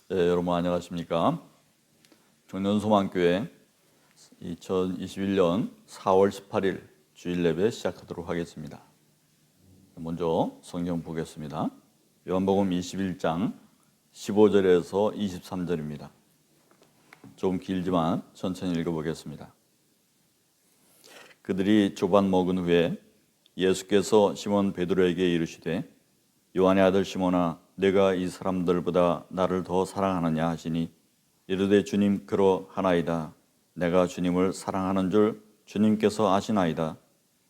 네, 여러분 안녕하십니까? 종년소망교회 2021년 4월 18일 주일 예배 시작하도록 하겠습니다. 먼저 성경 보겠습니다. 요한복음 21장 15절에서 23절입니다. 좀 길지만 천천히 읽어보겠습니다. 그들이 조반 먹은 후에 예수께서 시몬 베드로에게 이르시되 요한의 아들 시몬아 내가 이 사람들보다 나를 더 사랑하느냐 하시니 이르되 주님 그러하나이다. 내가 주님을 사랑하는 줄 주님께서 아시나이다.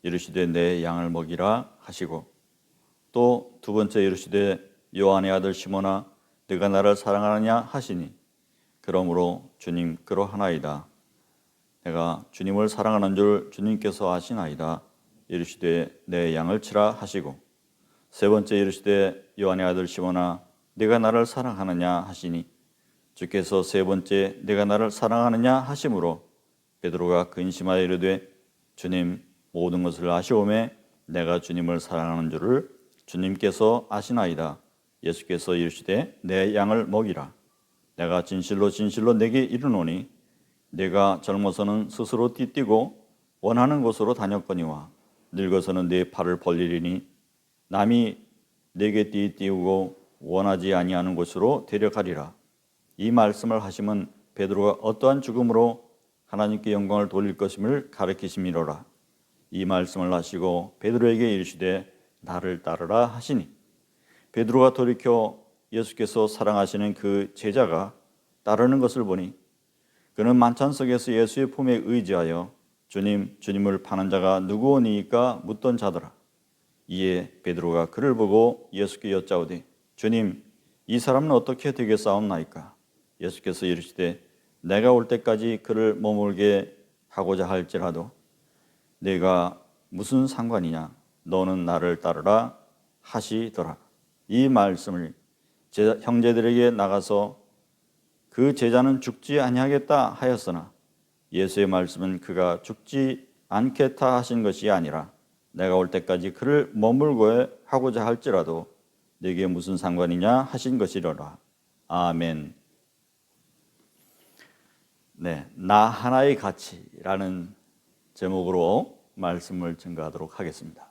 이르시되 내 양을 먹이라 하시고 또 두 번째 이르시되 요한의 아들 시몬아 내가 나를 사랑하느냐 하시니 그러므로 주님 그러하나이다. 내가 주님을 사랑하는 줄 주님께서 아시나이다. 이르시되 내 양을 치라 하시고 세 번째 이르시되 요한의 아들 시몬아 네가 나를 사랑하느냐 하시니 주께서 세 번째 네가 나를 사랑하느냐 하심으로 베드로가 근심하여 이르되 주님 모든 것을 아시오매 내가 주님을 사랑하는 줄을 주님께서 아시나이다. 예수께서 이르시되 내 양을 먹이라. 내가 진실로 진실로 내게 이르노니 네가 젊어서는 스스로 띠뛰고 원하는 곳으로 다녔거니와 늙어서는 네 팔을 벌리리니 남이 내게 띠우고 원하지 아니하는 곳으로 데려가리라. 이 말씀을 하시면 베드로가 어떠한 죽음으로 하나님께 영광을 돌릴 것임을 가르치심이로라. 이 말씀을 하시고 베드로에게 이르시되 나를 따르라 하시니 베드로가 돌이켜 예수께서 사랑하시는 그 제자가 따르는 것을 보니 그는 만찬 속에서 예수의 품에 의지하여 주님을 파는 자가 누구오니까 묻던 자더라. 이에 베드로가 그를 보고 예수께 여짜오되 주님 이 사람은 어떻게 되겠사옵나이까? 예수께서 이르시되 내가 올 때까지 그를 머물게 하고자 할지라도 내가 무슨 상관이냐? 너는 나를 따르라 하시더라. 이 말씀을 형제들에게 나가서 그 제자는 죽지 아니하겠다 하였으나 예수의 말씀은 그가 죽지 않겠다 하신 것이 아니라 내가 올 때까지 그를 머물고 하고자 할지라도 내게 무슨 상관이냐 하신 것이로라. 아멘. 네, 나 하나의 가치라는 제목으로 말씀을 증거하도록 하겠습니다.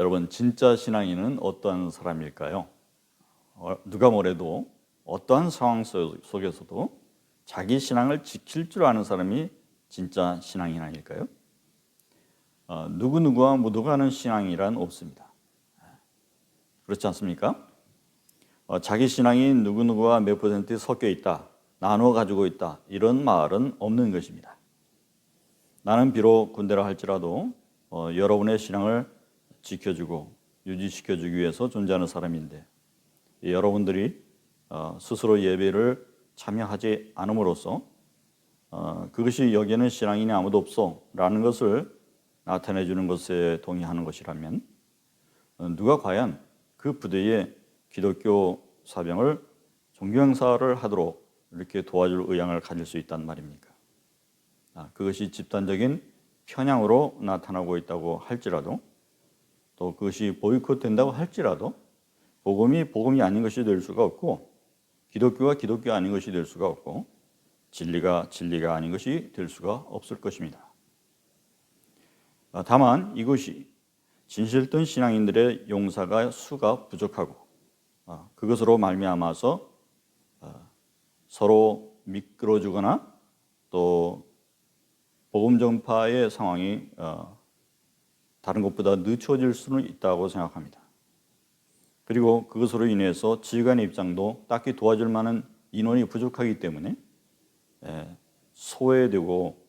여러분, 진짜 신앙인은 어떠한 사람일까요? 누가 뭐래도 어떠한 상황 속에서도 자기 신앙을 지킬 줄 아는 사람이 진짜 신앙인 아닐까요? 누구누구와 모두가 하는 신앙이란 없습니다. 그렇지 않습니까? 자기 신앙이 누구누구와 몇 퍼센트 섞여 있다, 나누어 가지고 있다, 이런 말은 없는 것입니다. 나는 비록 군대라 할지라도 여러분의 신앙을 지켜주고 유지시켜주기 위해서 존재하는 사람인데 여러분들이 스스로 예배를 참여하지 않음으로써 그것이 여기에는 신앙인이 아무도 없어 라는 것을 나타내 주는 것에 동의하는 것이라면 누가 과연 그 부대에 기독교 사병을 종교행사를 하도록 이렇게 도와줄 의향을 가질 수 있단 말입니까? 그것이 집단적인 편향으로 나타나고 있다고 할지라도 또 그것이 보이콧된다고 할지라도 복음이 아닌 것이 될 수가 없고 기독교가 기독교 아닌 것이 될 수가 없고 진리가 아닌 것이 될 수가 없을 것입니다. 다만 이것이 진실된 신앙인들의 용사가 수가 부족하고 그것으로 말미암아서 서로 미끄러지거나 또 복음 전파의 상황이 다른 것보다 늦춰질 수는 있다고 생각합니다. 그리고 그것으로 인해서 지휘관의 입장도 딱히 도와줄 만한 인원이 부족하기 때문에 소외되고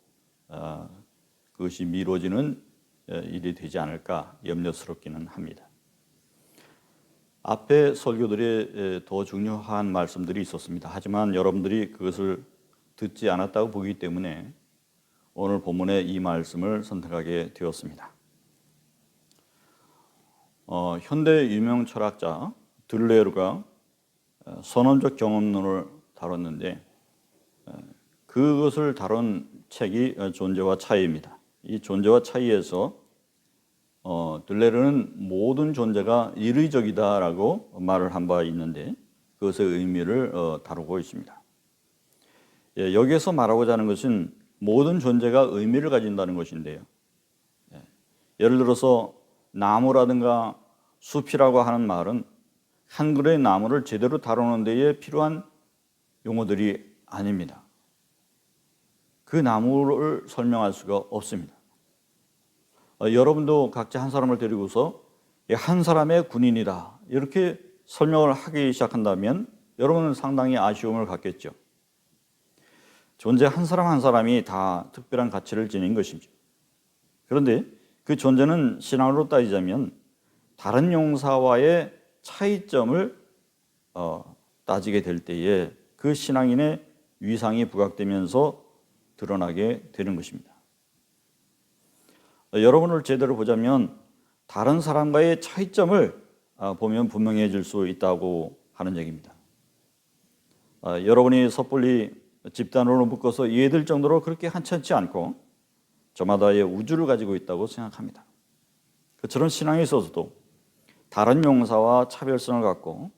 그것이 미뤄지는 일이 되지 않을까 염려스럽기는 합니다. 앞에 설교들에 더 중요한 말씀들이 있었습니다. 하지만 여러분들이 그것을 듣지 않았다고 보기 때문에 오늘 본문의 이 말씀을 선택하게 되었습니다. 현대 유명 철학자 들레르가 선언적 경험론을 다뤘는데 그것을 다룬 책이 존재와 차이입니다. 이 존재와 차이에서 들레르는 모든 존재가 이의적이다라고 말을 한 바 있는데 그것의 의미를 다루고 있습니다. 여기에서 말하고자 하는 것은 모든 존재가 의미를 가진다는 것인데요. 예를 들어서 나무라든가 숲이라고 하는 말은 한 그루의 나무를 제대로 다루는 데에 필요한 용어들이 아닙니다. 그 나무를 설명할 수가 없습니다. 여러분도 각자 한 사람을 데리고서 한 사람의 군인이다 이렇게 설명을 하기 시작한다면 여러분은 상당히 아쉬움을 갖겠죠. 존재 한 사람 한 사람이 다 특별한 가치를 지닌 것이죠. 그런데 그 존재는 신앙으로 따지자면 다른 용사와의 차이점을 따지게 될 때에 그 신앙인의 위상이 부각되면서 드러나게 되는 것입니다. 여러분을 제대로 보자면 다른 사람과의 차이점을 보면 분명해질 수 있다고 하는 얘기입니다. 여러분이 섣불리 집단으로 묶어서 이해될 정도로 그렇게 한찮지 않고 저마다의 우주를 가지고 있다고 생각합니다. 저런 신앙에 있어서도 다른 용사와 차별성을 갖고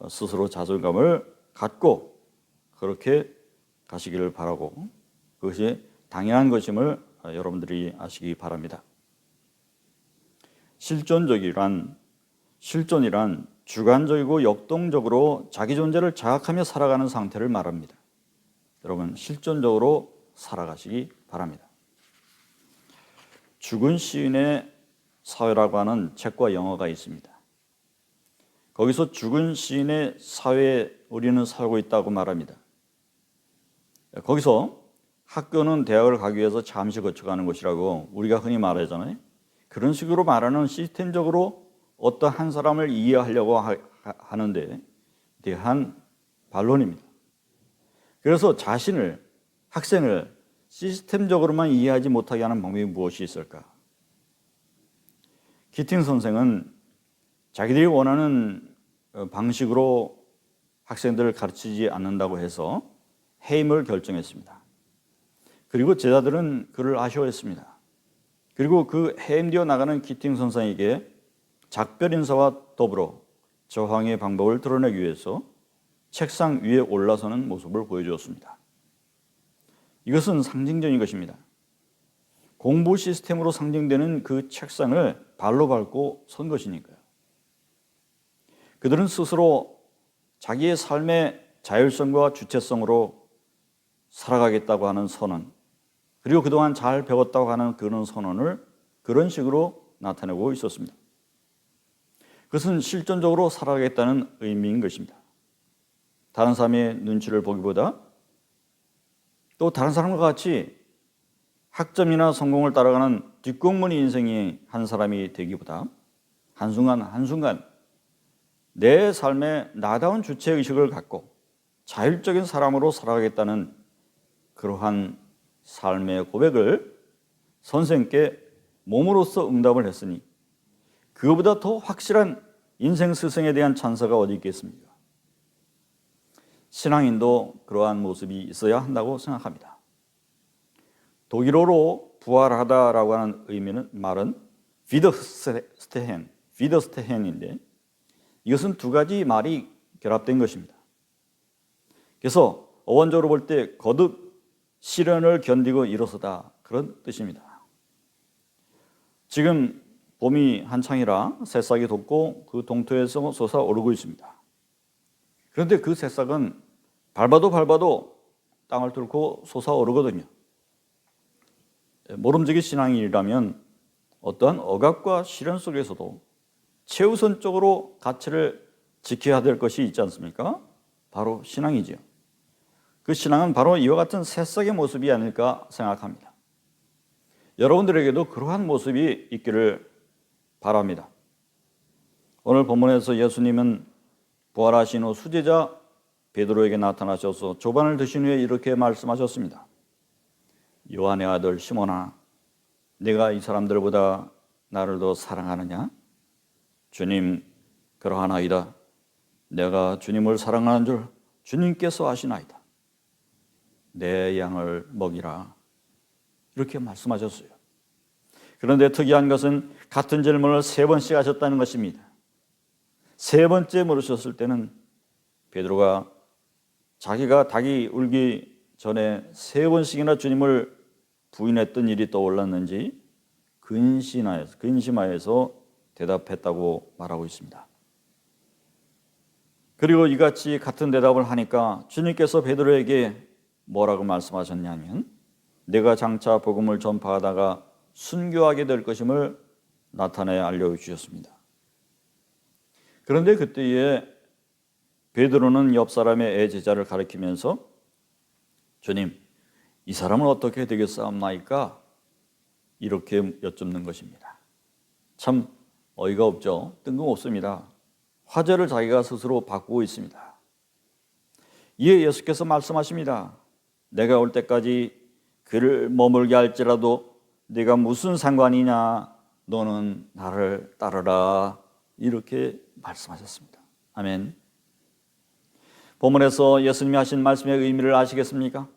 스스로 자존감을 갖고 그렇게 가시기를 바라고 그것이 당연한 것임을 여러분들이 아시기 바랍니다. 실존이란 주관적이고 역동적으로 자기 존재를 자각하며 살아가는 상태를 말합니다. 여러분 실존적으로 살아가시기 바랍니다. 죽은 시인의 사회라고 하는 책과 영화가 있습니다. 거기서 죽은 시인의 사회에 우리는 살고 있다고 말합니다. 거기서 학교는 대학을 가기 위해서 잠시 거쳐가는 곳이라고 우리가 흔히 말하잖아요. 그런 식으로 말하는 시스템적으로 어떤 한 사람을 이해하려고 하는 데 대한 반론입니다. 그래서 학생을 시스템적으로만 이해하지 못하게 하는 방법이 무엇이 있을까? 키팅 선생은 자기들이 원하는 방식으로 학생들을 가르치지 않는다고 해서 해임을 결정했습니다. 그리고 제자들은 그를 아쉬워했습니다. 그리고 그 해임되어 나가는 키팅 선생에게 작별 인사와 더불어 저항의 방법을 드러내기 위해서 책상 위에 올라서는 모습을 보여주었습니다. 이것은 상징적인 것입니다. 공부 시스템으로 상징되는 그 책상을 발로 밟고 선 것이니까요. 그들은 스스로 자기의 삶의 자율성과 주체성으로 살아가겠다고 하는 선언, 그리고 그동안 잘 배웠다고 하는 그런 선언을 그런 식으로 나타내고 있었습니다. 그것은 실존적으로 살아가겠다는 의미인 것입니다. 다른 사람의 눈치를 보기보다 또 다른 사람과 같이 학점이나 성공을 따라가는 뒷공무니 인생이 한 사람이 되기보다 한순간 내 삶에 나다운 주체의식을 갖고 자율적인 사람으로 살아가겠다는 그러한 삶의 고백을 선생님께 몸으로써 응답을 했으니 그거보다 더 확실한 인생 스승에 대한 찬사가 어디 있겠습니까? 신앙인도 그러한 모습이 있어야 한다고 생각합니다. 독일어로 부활하다라고 하는 말은 비더스테헨인데 이것은 두 가지 말이 결합된 것입니다. 그래서 어원적으로 볼 때 거듭 시련을 견디고 일어서다 그런 뜻입니다. 지금 봄이 한창이라 새싹이 돋고 그 동토에서 솟아오르고 있습니다. 그런데 그 새싹은 밟아도 땅을 뚫고 솟아오르거든요. 모름지기 신앙인이라면 어떠한 억압과 시련 속에서도 최우선적으로 가치를 지켜야 될 것이 있지 않습니까? 바로 신앙이지요. 그 신앙은 바로 이와 같은 새싹의 모습이 아닐까 생각합니다. 여러분들에게도 그러한 모습이 있기를 바랍니다. 오늘 본문에서 예수님은 부활하신 후 수제자 베드로에게 나타나셔서 조반을 드신 후에 이렇게 말씀하셨습니다. 요한의 아들 시몬아, 내가 이 사람들보다 나를 더 사랑하느냐? 주님, 그러하나이다. 내가 주님을 사랑하는 줄 주님께서 아시나이다. 내 양을 먹이라. 이렇게 말씀하셨어요. 그런데 특이한 것은 같은 질문을 3번씩 하셨다는 것입니다. 3번째 물으셨을 때는 베드로가 자기가 닭이 울기 전에 3번씩이나 주님을 부인했던 일이 떠올랐는지 근심하여서 대답했다고 말하고 있습니다. 그리고 이같이 같은 대답을 하니까 주님께서 베드로에게 뭐라고 말씀하셨냐면 내가 장차 복음을 전파하다가 순교하게 될 것임을 나타내 알려주셨습니다. 그런데 그때에 베드로는 옆 사람의 애 제자를 가리키면서 주님, 이 사람은 어떻게 되겠사옵나이까? 이렇게 여쭙는 것입니다. 참 어이가 없죠. 뜬금없습니다. 화제를 자기가 스스로 바꾸고 있습니다. 이에 예수께서 말씀하십니다. 내가 올 때까지 그를 머물게 할지라도 네가 무슨 상관이냐? 너는 나를 따르라. 이렇게 말씀하셨습니다. 아멘. 본문에서 예수님이 하신 말씀의 의미를 아시겠습니까?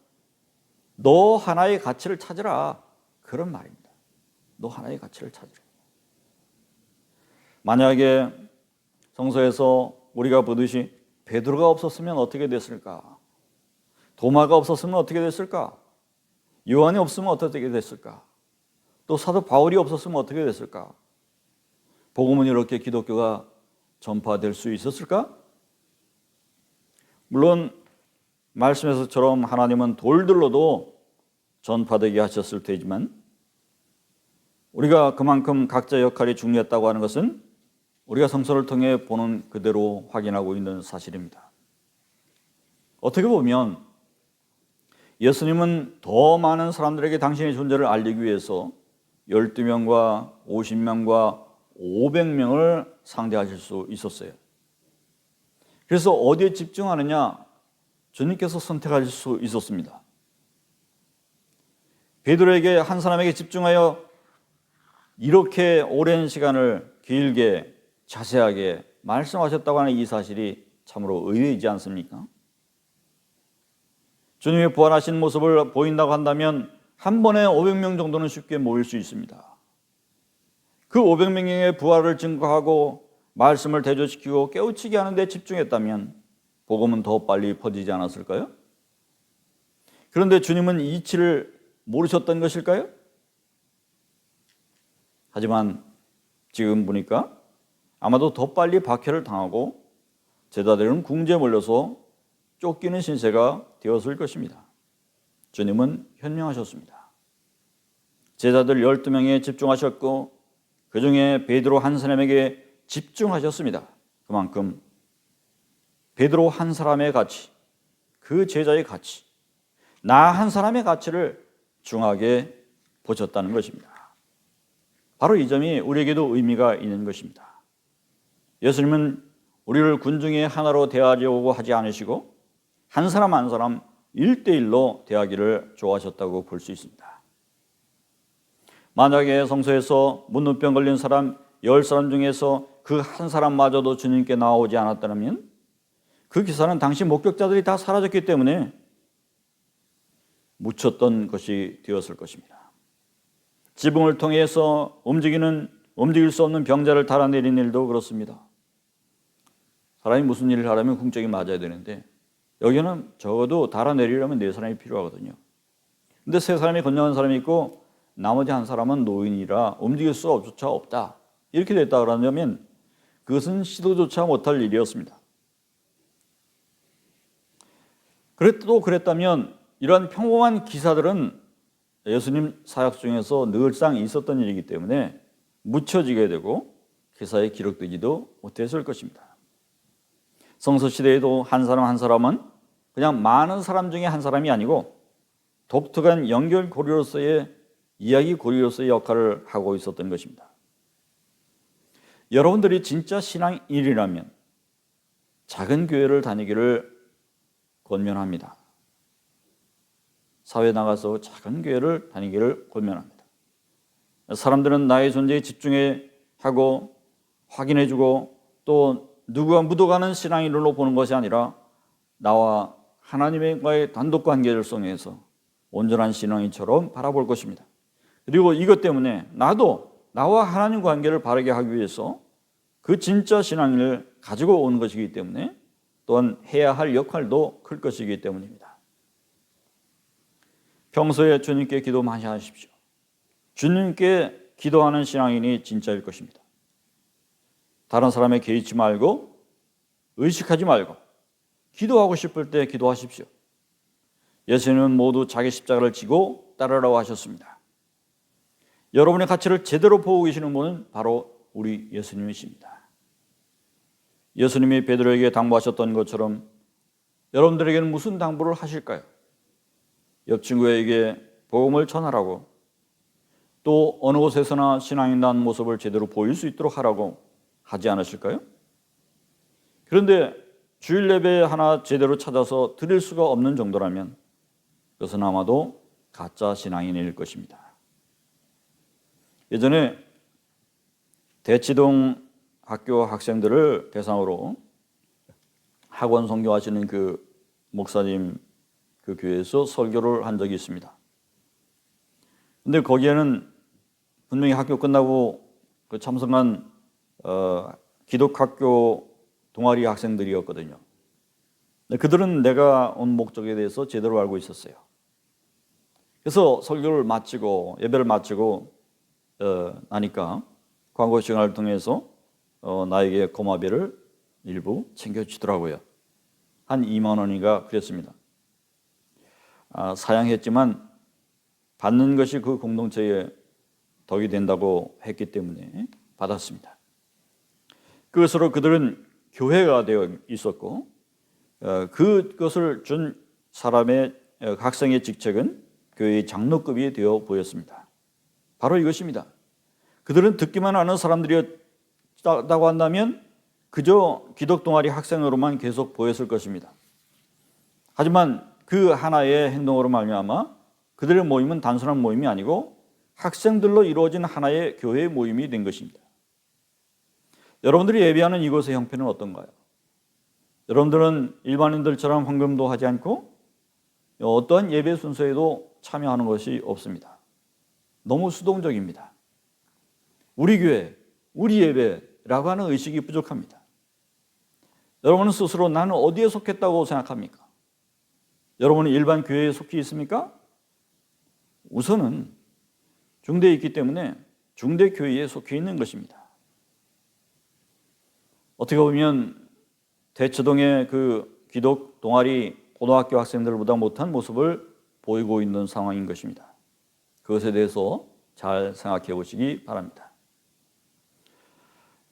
너 하나의 가치를 찾으라. 그런 말입니다. 너 하나의 가치를 찾으라. 만약에 성서에서 우리가 보듯이 베드로가 없었으면 어떻게 됐을까? 도마가 없었으면 어떻게 됐을까? 요한이 없으면 어떻게 됐을까? 또 사도 바울이 없었으면 어떻게 됐을까? 복음은 이렇게 기독교가 전파될 수 있었을까? 물론 말씀에서처럼 하나님은 돌들로도 전파되게 하셨을 테지만 우리가 그만큼 각자 역할이 중요했다고 하는 것은 우리가 성서를 통해 보는 그대로 확인하고 있는 사실입니다. 어떻게 보면 예수님은 더 많은 사람들에게 당신의 존재를 알리기 위해서 12명과 50명과 500명을 상대하실 수 있었어요. 그래서 어디에 집중하느냐? 주님께서 선택하실 수 있었습니다. 베드로에게 한 사람에게 집중하여 이렇게 오랜 시간을 길게 자세하게 말씀하셨다고 하는 이 사실이 참으로 의외이지 않습니까? 주님의 부활하신 모습을 보인다고 한다면 한 번에 500명 정도는 쉽게 모일 수 있습니다. 그 500명의 부활을 증거하고 말씀을 대조시키고 깨우치게 하는 데 집중했다면 복음은 더 빨리 퍼지지 않았을까요? 그런데 주님은 이치를 모르셨던 것일까요? 하지만 지금 보니까 아마도 더 빨리 박해를 당하고 제자들은 궁지에 몰려서 쫓기는 신세가 되었을 것입니다. 주님은 현명하셨습니다. 제자들 12명에 집중하셨고 그 중에 베드로 한 사람에게 집중하셨습니다. 그만큼 베드로 한 사람의 가치, 그 제자의 가치, 나 한 사람의 가치를 중하게 보셨다는 것입니다. 바로 이 점이 우리에게도 의미가 있는 것입니다. 예수님은 우리를 군중의 하나로 대하려고 하지 않으시고 한 사람 한 사람 1대1로 대하기를 좋아하셨다고 볼 수 있습니다. 만약에 성서에서 문둥병 걸린 사람 10사람 중에서 그 한 사람마저도 주님께 나오지 않았다면 그 기사는 당시 목격자들이 다 사라졌기 때문에 묻혔던 것이 되었을 것입니다. 지붕을 통해서 움직일 수 없는 병자를 달아내린 일도 그렇습니다. 사람이 무슨 일을 하려면 궁적이 맞아야 되는데 여기는 적어도 달아내리려면 4사람이 필요하거든요. 근데 3사람이 건강한 사람이 있고 나머지 한 사람은 노인이라 움직일 수조차 없다. 이렇게 됐다 그러면 그것은 시도조차 못할 일이었습니다. 그랬다면 이러한 평범한 기사들은 예수님 사역 중에서 늘상 있었던 일이기 때문에 묻혀지게 되고 기사에 기록되지도 못했을 것입니다. 성서 시대에도 한 사람 한 사람은 그냥 많은 사람 중에 한 사람이 아니고 독특한 연결고리로서의 이야기 고리로서의 역할을 하고 있었던 것입니다. 여러분들이 진짜 신앙인이라면 작은 교회를 다니기를 권면합니다. 사회에 나가서 작은 교회를 다니기를 권면합니다. 사람들은 나의 존재에 집중하고 확인해주고 또 누구와 묻어가는 신앙인으로 보는 것이 아니라 나와 하나님과의 단독 관계를 통해서 온전한 신앙인처럼 바라볼 것입니다. 그리고 이것 때문에 나도 나와 하나님 관계를 바르게 하기 위해서 그 진짜 신앙인을 가지고 온 것이기 때문에 또한 해야 할 역할도 클 것이기 때문입니다. 평소에 주님께 기도 많이 하십시오. 주님께 기도하는 신앙인이 진짜일 것입니다. 다른 사람에 개의치 말고 의식하지 말고 기도하고 싶을 때 기도하십시오. 예수님은 모두 자기 십자가를 지고 따르라고 하셨습니다. 여러분의 가치를 제대로 보고 계시는 분은 바로 우리 예수님이십니다. 예수님이 베드로에게 당부하셨던 것처럼 여러분들에게는 무슨 당부를 하실까요? 옆 친구에게 복음을 전하라고, 또 어느 곳에서나 신앙인다는 모습을 제대로 보일 수 있도록 하라고 하지 않으실까요? 그런데 주일 예배 하나 제대로 찾아서 드릴 수가 없는 정도라면 그것은 아마도 가짜 신앙인일 것입니다. 예전에 대치동 학교 학생들을 대상으로 학원 선교하시는 그 목사님 그 교회에서 설교를 한 적이 있습니다. 근데 거기에는 분명히 학교 끝나고 그 참석한 기독학교 동아리 학생들이었거든요. 그들은 내가 온 목적에 대해서 제대로 알고 있었어요. 그래서 설교를 마치고 예배를 마치고 나니까 광고 시간을 통해서 나에게 고마비를 일부 챙겨주더라고요. 한 2만 원인가 그랬습니다. 사양했지만 받는 것이 그 공동체에 덕이 된다고 했기 때문에 받았습니다. 그것으로 그들은 교회가 되어 있었고 그것을 준 사람의 학생의 직책은 교회의 장로급이 되어 보였습니다. 바로 이것입니다. 그들은 듣기만 하는 사람들이었다고 한다면 그저 기독동아리 학생으로만 계속 보였을 것입니다. 하지만 그 하나의 행동으로 말미암아 그들의 모임은 단순한 모임이 아니고 학생들로 이루어진 하나의 교회의 모임이 된 것입니다. 여러분들이 예배하는 이곳의 형편은 어떤가요? 여러분들은 일반인들처럼 헌금도 하지 않고 어떠한 예배 순서에도 참여하는 것이 없습니다. 너무 수동적입니다. 우리 교회, 우리 예배라고 하는 의식이 부족합니다. 여러분은 스스로 나는 어디에 속했다고 생각합니까? 여러분은 일반 교회에 속해 있습니까? 우선은 중대에 있기 때문에 중대 교회에 속해 있는 것입니다. 어떻게 보면 대치동의 그 기독 동아리 고등학교 학생들보다 못한 모습을 보이고 있는 상황인 것입니다. 그것에 대해서 잘 생각해 보시기 바랍니다.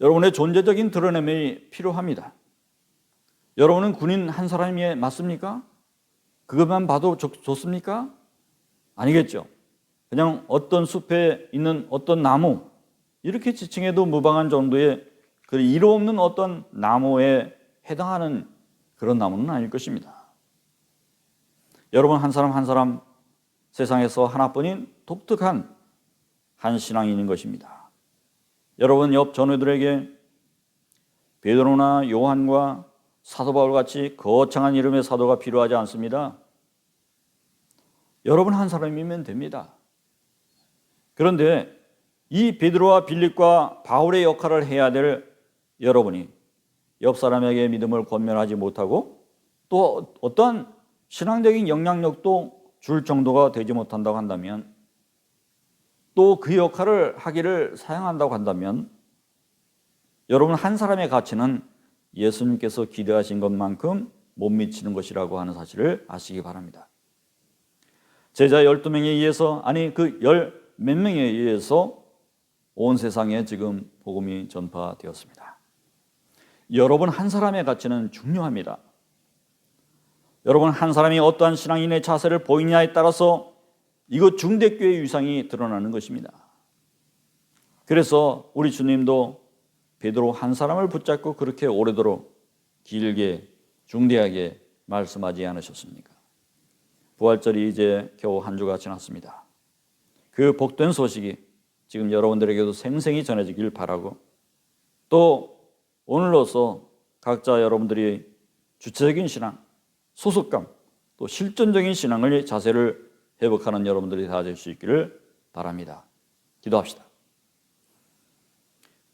여러분의 존재적인 드러냄이 필요합니다. 여러분은 군인 한 사람이 맞습니까? 그것만 봐도 좋습니까? 아니겠죠. 그냥 어떤 숲에 있는 어떤 나무, 이렇게 지칭해도 무방한 정도의 그 이로 없는 어떤 나무에 해당하는 그런 나무는 아닐 것입니다. 여러분 한 사람 한 사람 세상에서 하나뿐인 독특한 한 신앙인인 것입니다. 여러분 옆 전우들에게 베드로나 요한과 사도 바울 같이 거창한 이름의 사도가 필요하지 않습니다. 여러분 한 사람이면 됩니다. 그런데 이 베드로와 빌립과 바울의 역할을 해야 될 여러분이 옆 사람에게 믿음을 권면하지 못하고 또 어떠한 신앙적인 영향력도 줄 정도가 되지 못한다고 한다면, 또 그 역할을 하기를 사양한다고 한다면 여러분 한 사람의 가치는 예수님께서 기대하신 것만큼 못 미치는 것이라고 하는 사실을 아시기 바랍니다. 제자 12명에 의해서, 아니 그 열 몇 명에 의해서 온 세상에 지금 복음이 전파되었습니다. 여러분 한 사람의 가치는 중요합니다. 여러분 한 사람이 어떠한 신앙인의 자세를 보이냐에 따라서 이것 중대교회의 위상이 드러나는 것입니다. 그래서 우리 주님도 베드로 한 사람을 붙잡고 그렇게 오래도록 길게 중대하게 말씀하지 않으셨습니까? 부활절이 이제 겨우 한 주가 지났습니다. 그 복된 소식이 지금 여러분들에게도 생생히 전해지길 바라고, 또 오늘로서 각자 여러분들이 주체적인 신앙, 소속감, 또 실존적인 신앙의 자세를 회복하는 여러분들이 다 될 수 있기를 바랍니다. 기도합시다.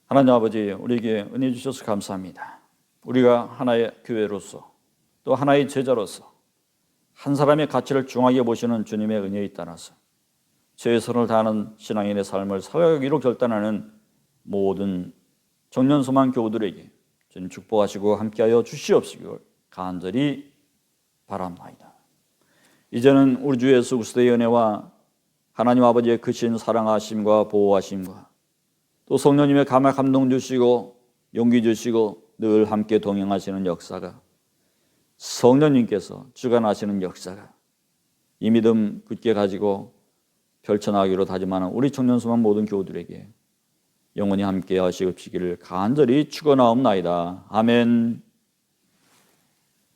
하나님 아버지, 우리에게 은혜 주셔서 감사합니다. 우리가 하나의 교회로서 또 하나의 제자로서 한 사람의 가치를 중하게 보시는 주님의 은혜에 따라서 최선을 다하는 신앙인의 삶을 살아가기로 결단하는 모든 청년 소망 교우들에게 주님 축복하시고 함께하여 주시옵시길 간절히 바랍니다. 이제는 우리 주 예수 그리스도의 은혜와 하나님 아버지의 크신 사랑하심과 보호하심과 또 성령님의 감동 주시고 용기 주시고 늘 함께 동행하시는 역사가 성령님께서 주관하시는 역사가 이 믿음 굳게 가지고 펼쳐나가기로 다짐하는 우리 청년소망 모든 교우들에게 영원히 함께 하시옵시기를 간절히 축원하옵나이다. 아멘.